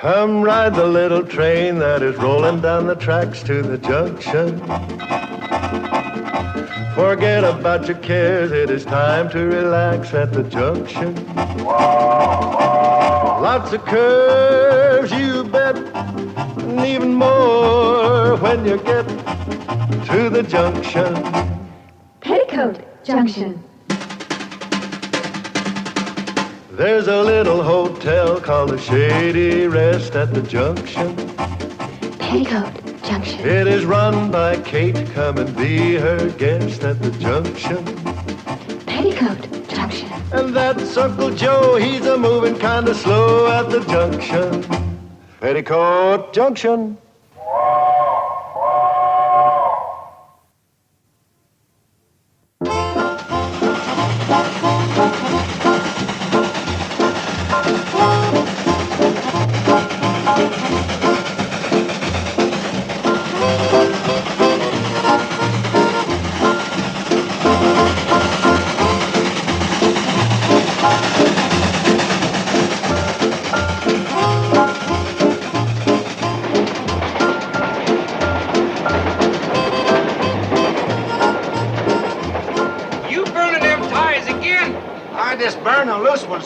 Come ride the little train that is rolling down the tracks to the junction. Forget about your cares, it is time to relax at the junction. Lots of curves, you bet, and even more when you get to the junction. Petticoat Junction. There's a little hotel called the Shady Rest at the junction. Petticoat Junction. It is run by Kate. Come and be her guest at the junction. Petticoat Junction. And that's Uncle Joe. He's a moving kind of slow at the junction. Petticoat Junction.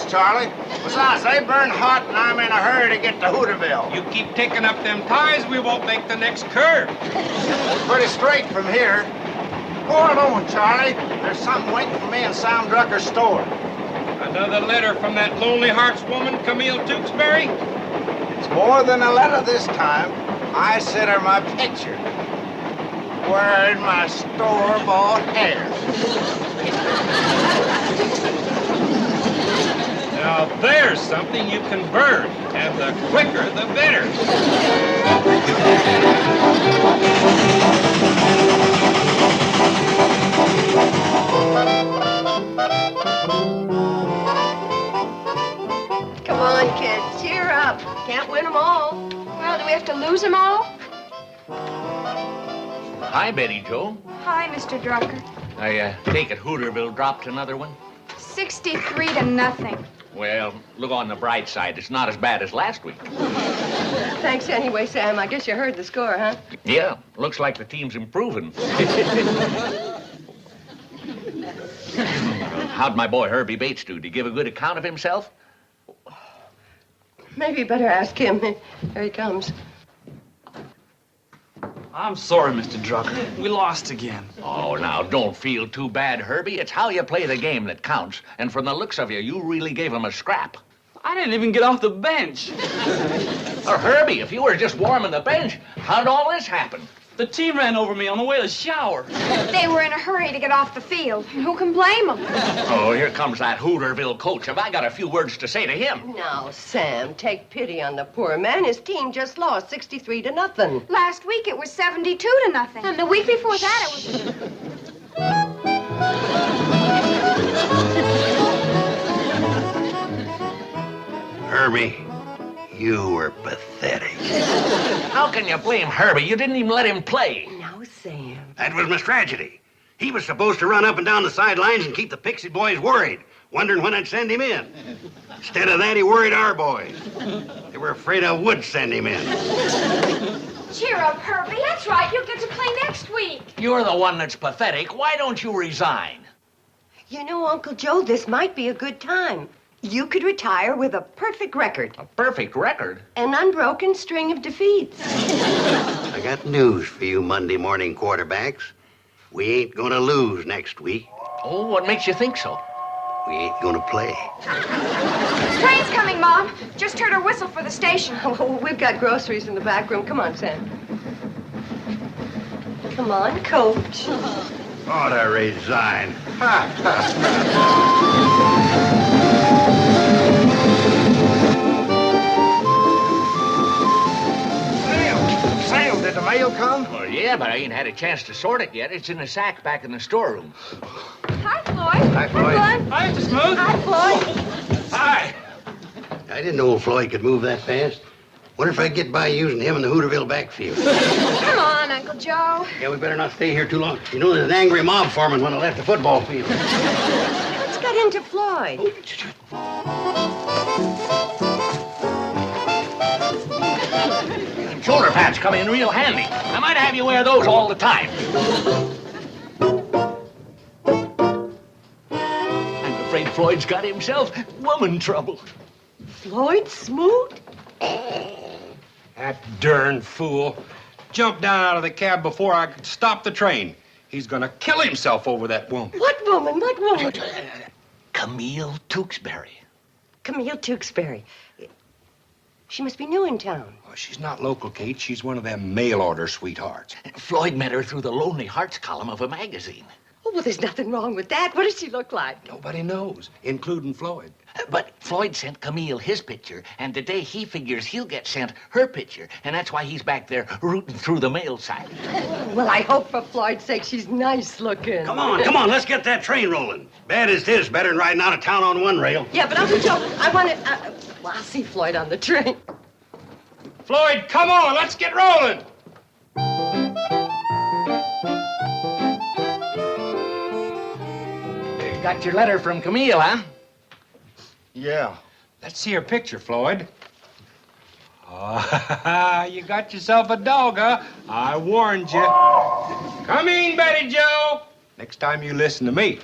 Charlie. Besides, they burn hot and I'm in a hurry to get to Hooterville. You keep taking up them ties, we won't make the next curve. It's pretty straight from here. Hold on, Charlie. There's something waiting for me in Sam Drucker's store. Another letter from that Lonely Hearts woman, Camille Tewksbury? It's more than a letter this time. I sent her my picture. Wearing my store-bought hair. Now there's something you can burn, and the quicker the better. Come on, kids, cheer up. Can't win them all. Well, do we have to lose them all? Hi, Betty Jo. Hi, Mr. Drucker. I take it Hooterville dropped another one? 63-0. Well, look on the bright side. It's not as bad as last week. Thanks anyway, Sam. I guess you heard the score, huh? Yeah, looks like the team's improving. How'd my boy Herbie Bates do? Did he give a good account of himself? Maybe you better ask him. Here he comes. I'm sorry, Mr. Drucker. We lost again. Oh, now, don't feel too bad, Herbie. It's how you play the game that counts. And from the looks of you, you really gave him a scrap. I didn't even get off the bench. Herbie, if you were just warming the bench, how'd all this happen? The team ran over me on the way to the shower. They were in a hurry to get off the field. And who can blame them? Oh, here comes that Hooterville coach. Have I got a few words to say to him? Now, Sam, take pity on the poor man. His team just lost 63-0. Last week it was 72-0. And the week before that it was... Herbie, you were pathetic. How can you blame Herbie? You didn't even let him play. Now, Sam. That was my strategy. He was supposed to run up and down the sidelines and keep the Pixie boys worried, wondering when I'd send him in. Instead of that, he worried our boys. They were afraid I would send him in. Cheer up, Herbie. That's right. You'll get to play next week. You're the one that's pathetic. Why don't you resign? You know, Uncle Joe, this might be a good time. You could retire with a perfect record. A perfect record? An unbroken string of defeats. I got news for you Monday morning quarterbacks. We ain't gonna lose next week. Oh, what makes you think so? We ain't gonna play. Train's coming, Mom. Just heard her whistle for the station. Oh, we've got groceries in the back room. Come on, Sam. Come on, Coach. Ought to resign. Sam, did the mail come? Well, yeah, but I ain't had a chance to sort it yet. It's in a sack back in the storeroom. Hi, Floyd. Hi, Floyd. Hi, Mr. Smoot. Hi, Floyd. Hi. I didn't know Floyd could move that fast. Wonder if I could get by using him in the Hooterville backfield. Come on, Uncle Joe. Yeah, we better not stay here too long. You know, there's an angry mob foreman when I left the football field. Let's get into Floyd. Oh, pants come in real handy. I might have you wear those all the time. I'm afraid Floyd's got himself woman trouble. Floyd Smoot? That darn fool jumped down out of the cab before I could stop the train. He's gonna kill himself over that woman. What woman? What woman? Camille Tewksbury. Camille Tewksbury. She must be new in town. Well, she's not local, Kate. She's one of them mail-order sweethearts. Floyd met her through the Lonely Hearts column of a magazine. Oh, well, there's nothing wrong with that. What does she look like? Nobody knows, including Floyd. But Floyd sent Camille his picture, and today he figures he'll get sent her picture, and that's why he's back there rooting through the mail sack. Well, I hope for Floyd's sake she's nice looking. Come on, let's get that train rolling. Bad as this, better than riding out of town on one rail. Yeah, but Uncle Joe, I want to... well, I'll see Floyd on the train. Floyd, come on, let's get rolling. Got your letter from Camille, huh? Yeah. Let's see her picture, Floyd. Oh, you got yourself a dog, huh? I warned you. Come in, Betty Joe. Next time you listen to me.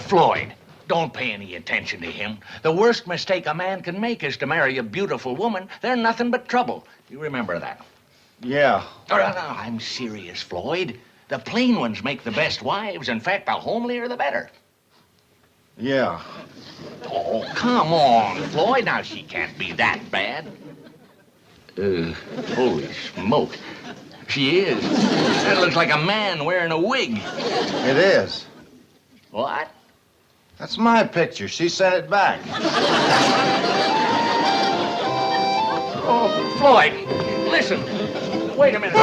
Floyd, don't pay any attention to him. The worst mistake a man can make is to marry a beautiful woman. They're nothing but trouble. You remember that? Yeah. Oh, no, I'm serious, Floyd. The plain ones make the best wives. In fact, the homelier, the better. Yeah. Oh, come on, Floyd. Now, she can't be that bad. Holy smoke. She is. That looks like a man wearing a wig. It is. What? That's my picture. She sent it back. Oh, Floyd, listen. Wait a minute.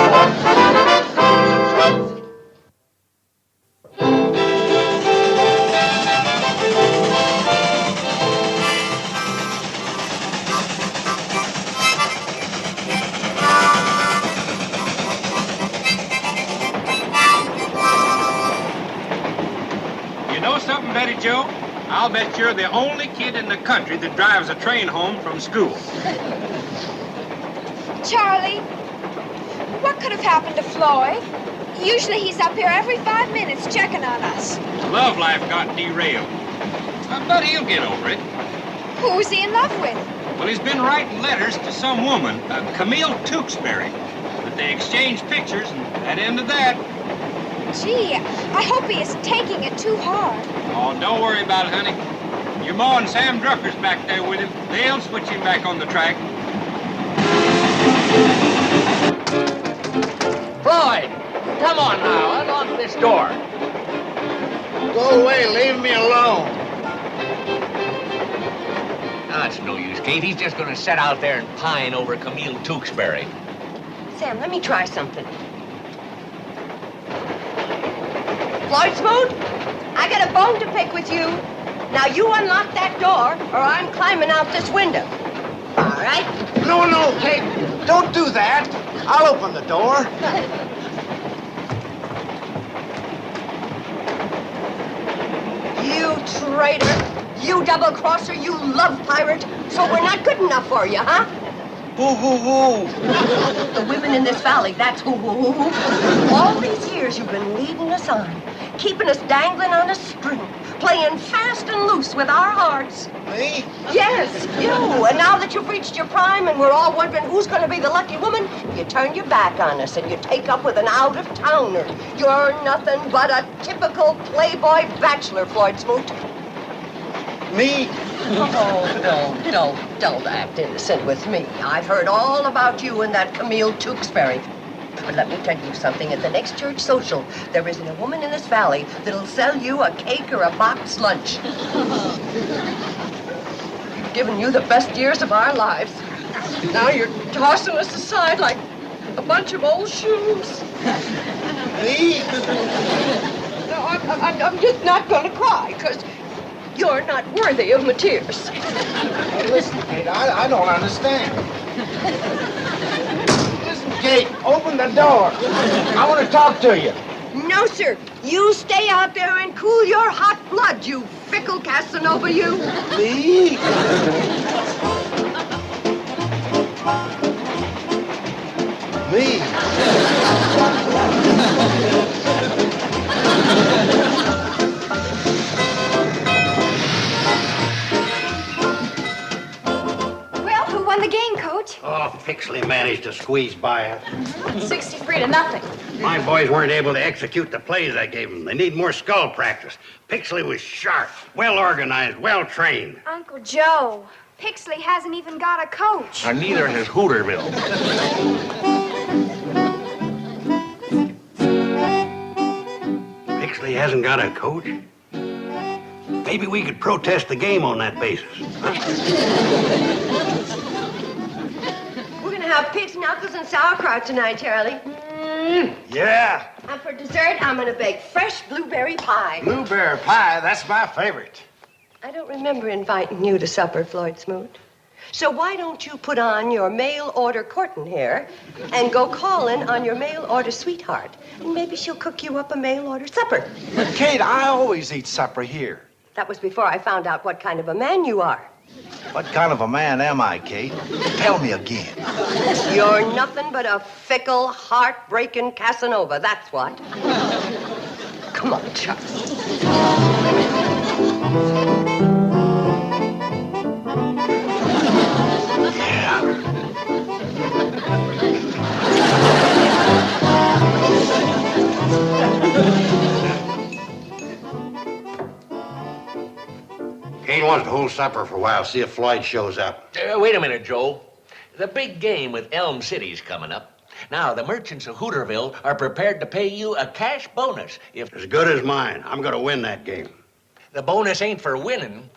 Betty Joe, I'll bet you're the only kid in the country that drives a train home from school. Charlie, what could have happened to Floyd? Usually he's up here every 5 minutes checking on us. Love life got derailed. But he'll get over it. Who's he in love with? Well, he's been writing letters to some woman, Camille Tewksbury. But they exchanged pictures, and that ended that. Gee, I hope he isn't taking it too hard. Oh, don't worry about it, honey. Your ma and Sam Drucker's back there with him. They'll switch him back on the track. Floyd, come on now. Unlock this door. Go away. Leave me alone. No, it's no use, Kate. He's just going to sit out there and pine over Camille Tewksbury. Sam, let me try something. Floyd Smoot, I got a bone to pick with you. Now you unlock that door, or I'm climbing out this window. All right? No, Kate. Don't do that. I'll open the door. You traitor. You double-crosser. You love pirate. So we're not good enough for you, huh? Who? The women in this valley, that's who. All these years you've been leading us on, keeping us dangling on a string, playing fast and loose with our hearts. Me? Yes, you. And now that you've reached your prime and we're all wondering who's going to be the lucky woman, you turn your back on us and you take up with an out-of-towner. You're nothing but a typical playboy bachelor, Floyd Smoot. Me? Oh, don't act innocent with me. I've heard all about you and that Camille Tewksbury. But let me tell you something. At the next church social, there isn't a woman in this valley that'll sell you a cake or a box lunch. We've given you the best years of our lives. Now you're tossing us aside like a bunch of old shoes. Me? No, I'm just not going to cry, because you're not worthy of my tears. Hey, listen, Kate, I don't understand. Listen, Kate, open the door. I want to talk to you. No, sir. You stay out there and cool your hot blood, you fickle Casanova, you. Me? me. Well, who won the game, Coach? Oh, Pixley managed to squeeze by us. 63-0. My boys weren't able to execute the plays I gave them. They need more skull practice. Pixley was sharp, well organized, well trained. Uncle Joe, Pixley hasn't even got a coach. And neither has Hooterville. Pixley hasn't got a coach? Maybe we could protest the game on that basis. We're gonna have pig's knuckles and sauerkraut tonight, Charlie. Yeah, And for dessert, I'm gonna bake fresh blueberry pie. blueberry pie, that's my favorite. I don't remember inviting you to supper, Floyd Smoot. So why don't you put on your mail-order courting hair and go calling on your mail-order sweetheart? And maybe she'll cook you up a mail-order supper. But Kate, I always eat supper here. That was before I found out what kind of a man you are. What kind of a man am I, Kate? Tell me again. You're nothing but a fickle, heartbreaking Casanova, that's what. Come on, Charlie. Kate wants to hold supper for a while, see if Floyd shows up. Wait a minute, Joe. The big game with Elm City's coming up. Now, the merchants of Hooterville are prepared to pay you a cash bonus if As good as mine. I'm going to win that game. the bonus ain't for winning,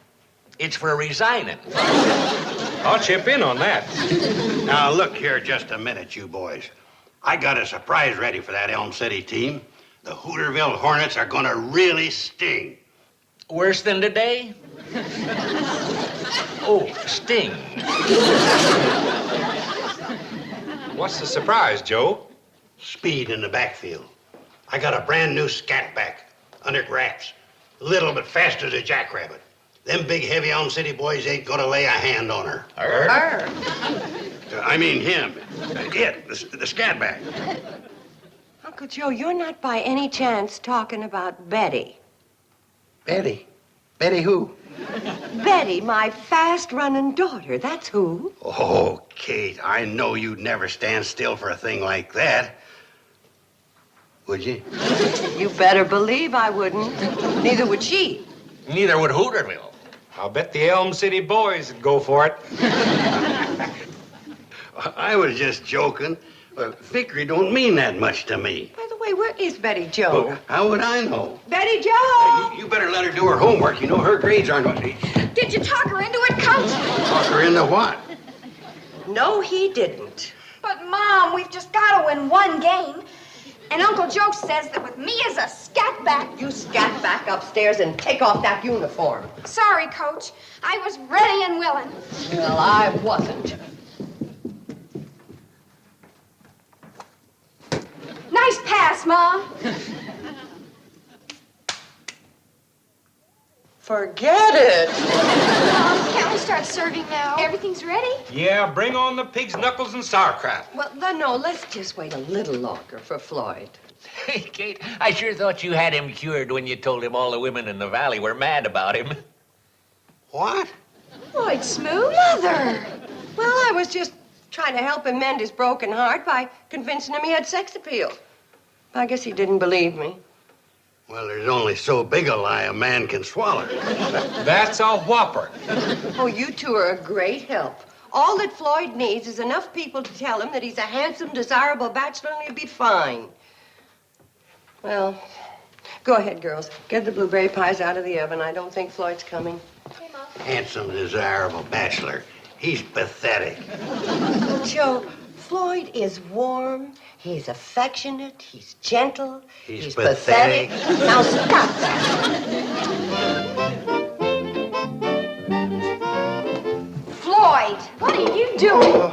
it's for resigning. I'll chip in on that. Now, look here just a minute, you boys. I got a surprise ready for that Elm City team. The Hooterville Hornets are going to really sting. Worse than today? Oh, sting. What's the surprise, Joe? Speed in the backfield. I got a brand new scat back, under wraps, little but fast as a jackrabbit. Them big, heavy Elm City boys ain't gonna lay a hand on her. I mean him. The scat back. Uncle Joe, you're not by any chance talking about Betty. Betty? Betty who? Betty, my fast-running daughter, that's who. Oh, Kate, I know you'd never stand still for a thing like that. Would you? You better believe I wouldn't. Neither would she. Neither would Hooterville. I'll bet the Elm City boys would go for it. I was just joking. Victory don't mean that much to me. By the way, where is Betty Joe? Oh, how would I know? Betty Joe! You better let her do her homework. You know her grades aren't what Did you talk her into it, Coach? talk her into what? No, he didn't. But, Mom, we've just got to win one game. And Uncle Joe says that with me as a scatback... You scat back upstairs and take off that uniform. Sorry, Coach. I was ready and willing. Well, I wasn't. Nice pass, Mom. Forget it. Mom, can't we start serving now? Everything's ready? Yeah, bring on the pig's knuckles and sauerkraut. Well, then, no, let's just wait a little longer for Floyd. Hey, Kate, I sure thought you had him cured when you told him all the women in the valley were mad about him. What? Floyd Smoot? Mother! Well, I was just trying to help him mend his broken heart by convincing him he had sex appeal. I guess he didn't believe me. Well, there's only so big a lie a man can swallow. That's a whopper. Oh, you two are a great help. All that Floyd needs is enough people to tell him that he's a handsome, desirable bachelor and he'll be fine. Well, go ahead, girls. Get the blueberry pies out of the oven. I don't think Floyd's coming. Okay, Mom. Handsome, desirable bachelor. He's pathetic. Joe, Floyd is warm, he's affectionate, he's gentle, He's pathetic. Now stop that. Floyd, what are you doing?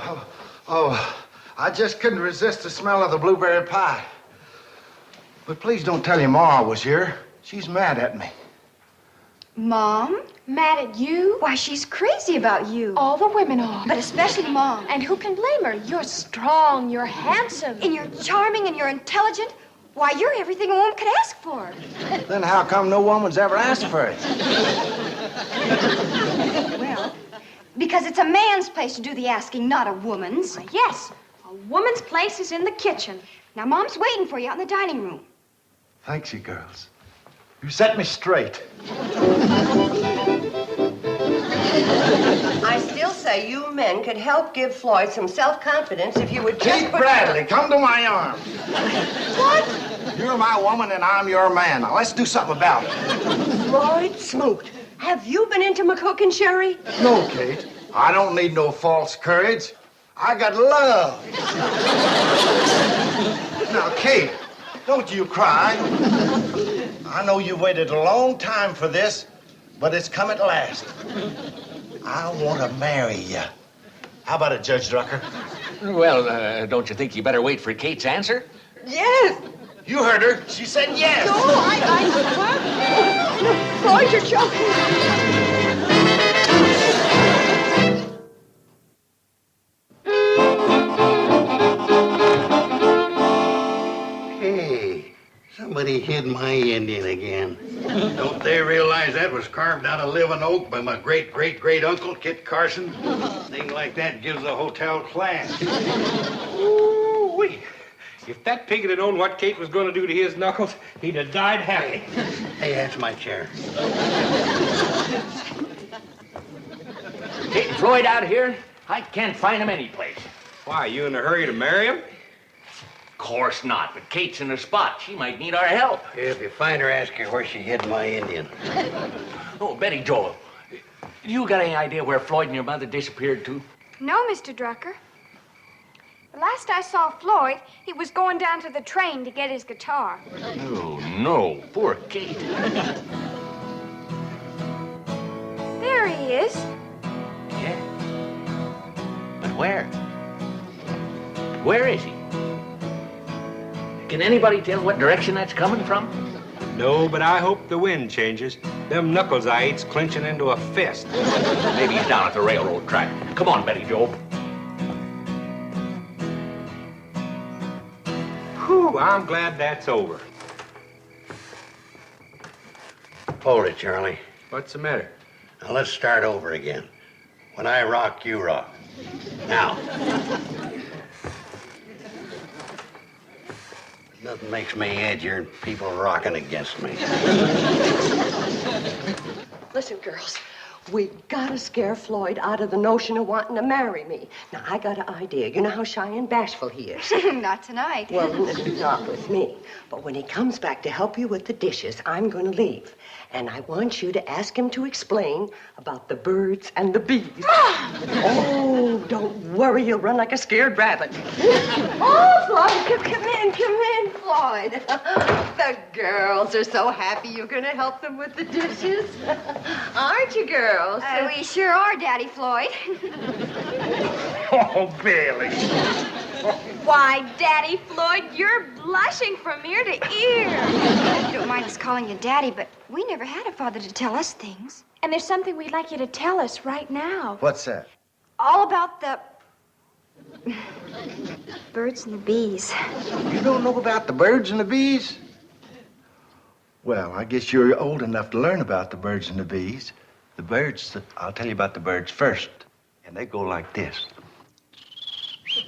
Oh, I just couldn't resist the smell of the blueberry pie. But please don't tell your Ma I was here. She's mad at me. Mom? Mad at you? Why, she's crazy about you. All the women are. But especially Mom. And who can blame her? You're strong, you're handsome. And you're charming and you're intelligent. Why, you're everything a woman could ask for. Then how come no woman's ever asked for it? Well, because it's a man's place to do the asking, not a woman's. Yes, a woman's place is in the kitchen. Now, Mom's waiting for you out in the dining room. Thanks, you girls. You set me straight. I still say you men could help give Floyd some self-confidence if you would just Kate Bradley, come to my arms. What? You're my woman and I'm your man. Now, let's do something about it. Floyd Smoot, have you been into McCook and Sherry? No, Kate. I don't need no false courage. I got love. Now, Kate, don't you cry. I know you waited a long time for this, but it's come at last. I want to marry you. How about it, Judge Drucker? Well, don't you think you better wait for Kate's answer? Yes. You heard her. She said yes. No, Floyd, you're joking. Hey, somebody hid my Indian again. Don't they realize that was carved out of living oak by my great-great-great-uncle, Kit Carson? Thing like that gives the hotel class. Ooh-wee. If that pig had known what Kate was going to do to his knuckles, he'd have died happy. Hey, that's my chair. Kate and Floyd out here? I can't find them anyplace. Why, you in a hurry to marry him? Of course not, but Kate's in a spot. She might need our help. If you find her, ask her where she hid my Indian. Oh, Betty Joel, you got any idea where Floyd and your mother disappeared to? No, Mr. Drucker. The last I saw Floyd, he was going down to the train to get his guitar. Oh, no. Poor Kate. There he is. Yeah? But where? Where is he? Can anybody tell what direction that's coming from? No, but I hope the wind changes. Them knuckles I eat's clenching into a fist. Maybe he's down at the railroad track. Come on, Betty Joel. Whew, I'm glad that's over. Hold it, Charlie. What's the matter? Now, let's start over again. When I rock, you rock. Now. Nothing makes me edgier than people rocking against me. Listen, girls, we gotta scare Floyd out of the notion of wanting to marry me. Now, I got an idea. You know how shy and bashful he is. Not tonight. Well, not with me. But when he comes back to help you with the dishes, I'm going to leave. And I want you to ask him to explain about the birds and the bees. Oh, don't worry. He'll run like a scared rabbit. Oh, Floyd, come in, Floyd. The girls are so happy you're going to help them with the dishes. Aren't you, girls? We sure are, Daddy Floyd. Oh, Billy. Why, Daddy Floyd, you're blushing from ear to ear. I don't mind us calling you Daddy, but we never had a father to tell us things. And there's something we'd like you to tell us right now. What's that? All about the birds and the bees. You don't know about the birds and the bees? Well, I guess you're old enough to learn about the birds and the bees. The birds, I'll tell you about the birds first. And they go like this.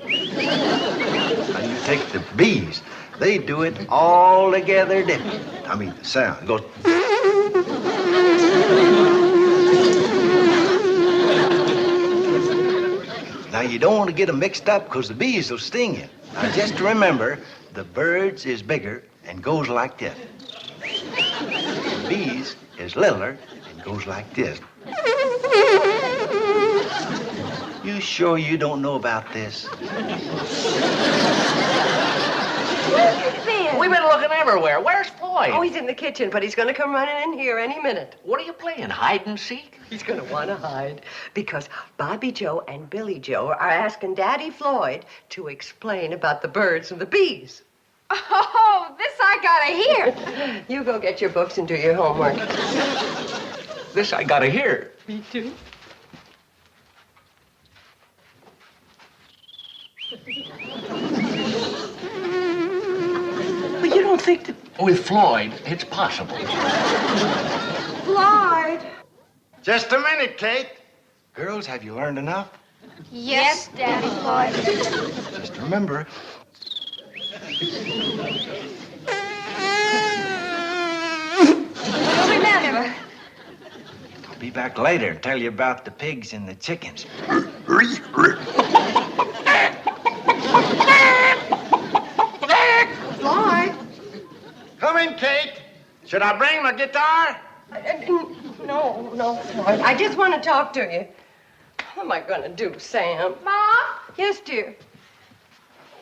Now you take the bees, they do it all together different. I mean, the sound goes. Now you don't want to get them mixed up because the bees will sting you. Now just remember, the birds is bigger and goes like this. The bees is littler and goes like this. You sure you don't know about this? Where have you been? We've been looking everywhere. Where's Floyd? Oh, he's in the kitchen, but he's going to come running in here any minute. What are you playing, hide and seek? He's going to want to hide because Bobby Joe and Billy Joe are asking Daddy Floyd to explain about the birds and the bees. Oh, this I gotta hear. You go get your books and do your homework. This I gotta hear. Me too. But you don't think that... With Floyd, it's possible. Floyd. Just a minute, Kate. Girls, have you learned enough? Yes, Daddy Floyd. Just remember. Remember. I'll be back later and tell you about the pigs and the chickens. Floyd. Come in, Kate. Should I bring my guitar? No, Floyd. I just want to talk to you. What am I going to do, Sam? Mom? Yes, dear.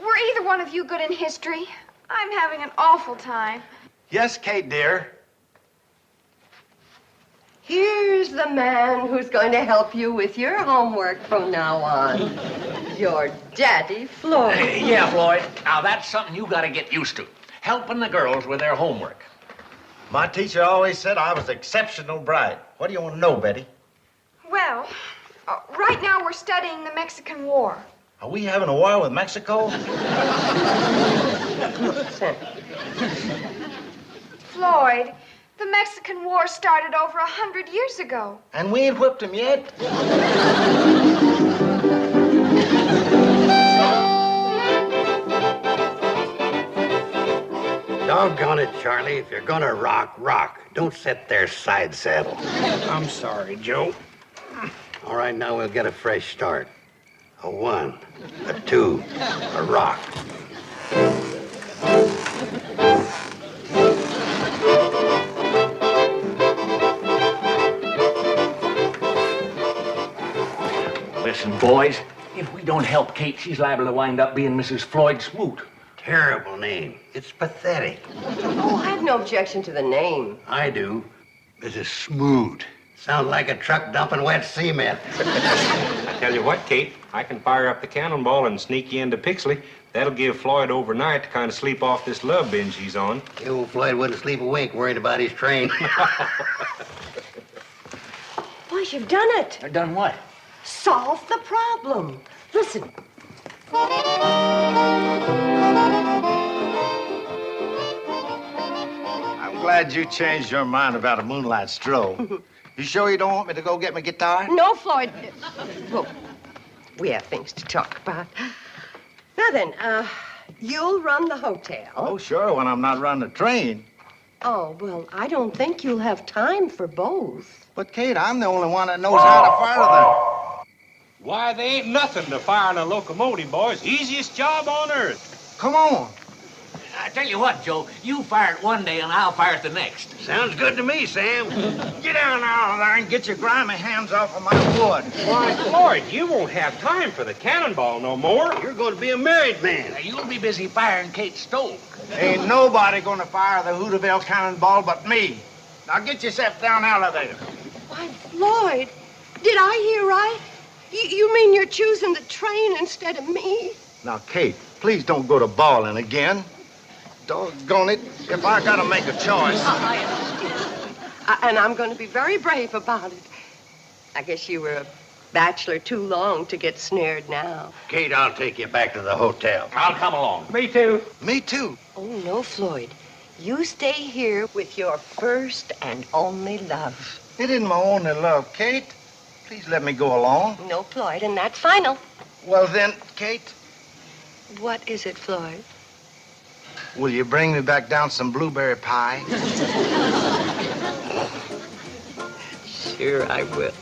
Were either one of you good in history? I'm having an awful time. Yes, Kate, dear. Here's the man who's going to help you with your homework from now on. Your daddy, Floyd. Yeah, Floyd. Now, that's something you gotta get used to. Helping the girls with their homework. My teacher always said I was exceptional bright. What do you want to know, Betty? Well, right now we're studying the Mexican War. Are we having a war with Mexico? Sam. Floyd, the Mexican War started over 100 years ago. And we ain't whipped them yet. Doggone it, Charlie. If you're gonna rock, rock. Don't sit there side saddle. I'm sorry, Joe. All right, now we'll get a fresh start. A 1, a 2, a rock. Listen, boys, if we don't help Kate, she's liable to wind up being Mrs. Floyd Smoot. Terrible name. It's pathetic. Oh, I have no objection to the name. I do. Mrs. Smoot. Sounds like a truck dumping wet cement. I tell you what, Kate, I can fire up the cannonball and sneak you into Pixley. That'll give Floyd overnight to kind of sleep off this love binge he's on. The old Floyd wouldn't sleep a wink worried about his train. Why, you've done it. Done what? Solve the problem. Listen. I'm glad you changed your mind about a moonlight stroll. You sure you don't want me to go get my guitar? No, Floyd. Well, we have things to talk about. Now then, you'll run the hotel. Oh, sure, when I'm not running the train. Oh, well, I don't think you'll have time for both. But, Kate, I'm the only one that knows how to fire the... Why, they ain't nothing to firing a locomotive, boys. Easiest job on earth. Come on. I tell you what, Joe, you fire it one day and I'll fire it the next. Sounds good to me, Sam. Get down out of there and get your grimy hands off of my wood. Why, Floyd, you won't have time for the cannonball no more. You're going to be a married man. Now, you'll be busy firing Kate's stove. Ain't nobody gonna fire the Hooterville cannonball but me. Now get yourself down out of there. Why, Floyd, did I hear right? You mean you're choosing the train instead of me? Now, Kate, please don't go to bawling again. Doggone it, if I gotta make a choice. And I'm going to be very brave about it. I guess you were a bachelor too long to get snared now. Kate, I'll take you back to the hotel. I'll come along. Me too. Me too. Oh, no, Floyd. You stay here with your first and only love. It isn't my only love, Kate. Please let me go along. No, Floyd, and that's final. Well then, Kate, What is it, Floyd? will you bring me back down some blueberry pie? Sure, I will.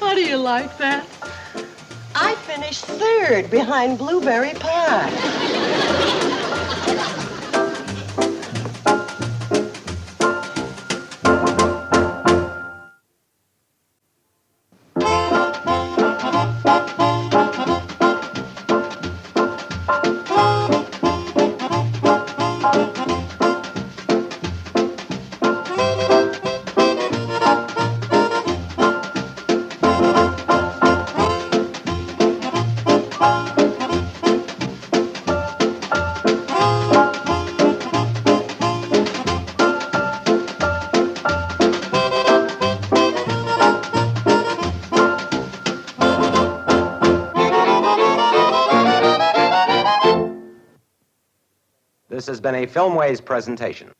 How do you like that? I finished third behind blueberry pie. This has been a Filmways presentation.